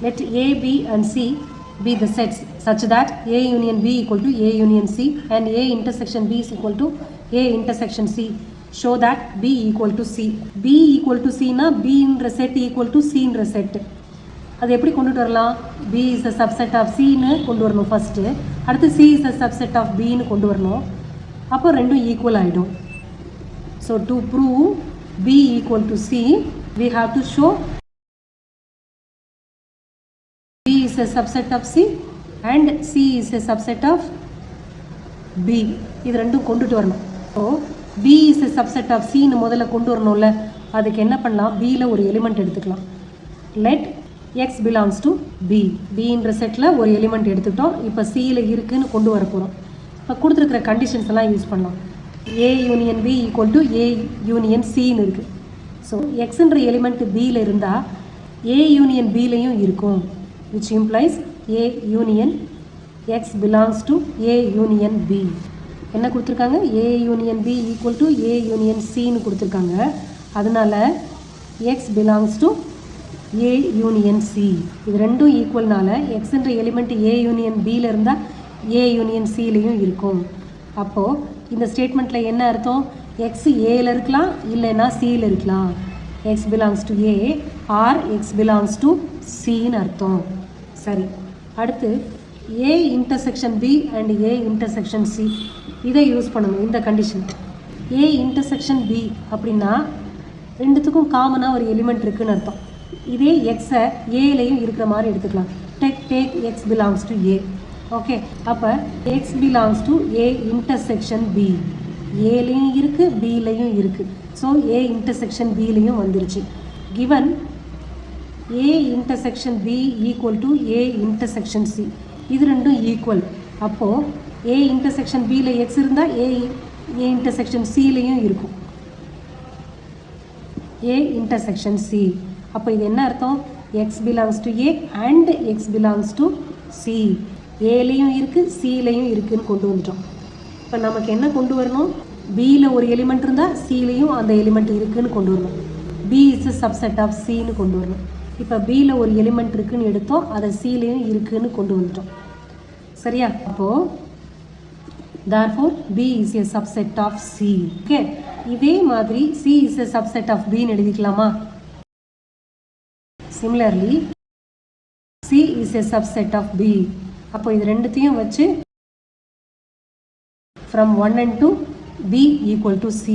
let A, B and C be the sets such that A union B equal to A union C and A intersection B is equal to A intersection C. Show that B equal to C. B equal to C na B in set equal to C in set. அது எப்படி கொண்டுட்டு வரலாம்? B is a subset of C ன்னு கொண்டு வரணும் first. அடுத்து C is a subset of B ன்னு கொண்டு வரணும். அப்போ ரெண்டும் ஈக்குவல் ஆயிடும். So to prove B equal to C, we have to show B is a subset of C and C is a subset of B. இது ரெண்டும் கொண்டுட்டு வரணும். So B is a subset of C ன்னு முதல்ல கொண்டு வரணும்ல, அதுக்கு என்ன பண்ணலாம்? Bயில் ஒரு எலிமெண்ட் எடுத்துக்கலாம். let x belongs to B. B என்ற செட்டில் ஒரு எலிமெண்ட் எடுத்துக்கிட்டோம். இப்போ Cயில் இருக்குன்னு கொண்டு வர போகிறோம். இப்போ கொடுத்துருக்கிற கண்டிஷன்ஸ் எல்லாம் யூஸ் பண்ணலாம். A union B equal to A union Cன்னு இருக்குது. ஸோ எக்ஸுன்ற எலிமெண்ட் Bயில் இருந்தால் A union Bலையும் இருக்கும், which implies A union X belongs to A union B. என்ன கொடுத்துருக்காங்க? A union B equal to A union Cன்னு கொடுத்துருக்காங்க. அதனால X belongs to A union C. இது ரெண்டும் ஈக்குவல்னால எக்ஸுன்ற element A union Bயில் இருந்தால் A union Cலையும் இருக்கும். அப்போது இந்த ஸ்டேட்மெண்ட்டில் என்ன அர்த்தம்? எக்ஸ் ஏல இருக்கலாம், இல்லைன்னா சியில் இருக்கலாம். X belongs to A or x belongs to சின்னு அர்த்தம். சரி, அடுத்து A intersection B and A intersection C, இதை யூஸ் பண்ணணும் இந்த கண்டிஷன். ஏ இன்டர்செக்ஷன் பி அப்படின்னா ரெண்டுத்துக்கும் காமனாக ஒரு எலிமெண்ட் இருக்குதுன்னு அர்த்தம். இதே எக்ஸை ஏலையும் இருக்கிற மாதிரி எடுத்துக்கலாம். Take x belongs to A. Okay, அப்போ x belongs to A intersection B. ஏலையும் இருக்குது, பிலையும் இருக்குது. ஸோ ஏ இன்டர்செக்ஷன் பிலையும் வந்துருச்சு. Given A intersection B equal to A intersection C, இது ரெண்டும் ஈக்குவல். அப்போது ஏ இன்டர்செக்ஷன் பியில் எக்ஸ் இருந்தால் ஏ இன்டர்செக்ஷன் சிலையும் இருக்கும், ஏ இன்டர்செக்ஷன் சி. அப்போ இது என்ன அர்த்தம்? X belongs to A and x belongs to C. ஏலையும் இருக்குது, சிலையும் இருக்குதுன்னு கொண்டு வந்துட்டோம். இப்போ நமக்கு என்ன கொண்டு வரணும்? பியில் ஒரு எலிமெண்ட் இருந்தால் சிலையும் அந்த எலிமெண்ட் இருக்குதுன்னு கொண்டு வரணும். B is a subset of சின்னு கொண்டு வரணும். இப்போ பியில் ஒரு எலிமெண்ட் இருக்குதுன்னு எடுத்தோம், அதை சிலையும் இருக்குதுன்னு கொண்டு வந்துட்டோம். சரியா? அப்போது therefore B is a subset of C. Okay, இதே மாதிரி C is a subset of B ன்னு எழுதிக்கலாமா? Similarly C is a subset of B. அப்போ இது ரெண்டுத்தையும் வச்சு from 1 and 2 B equal to C.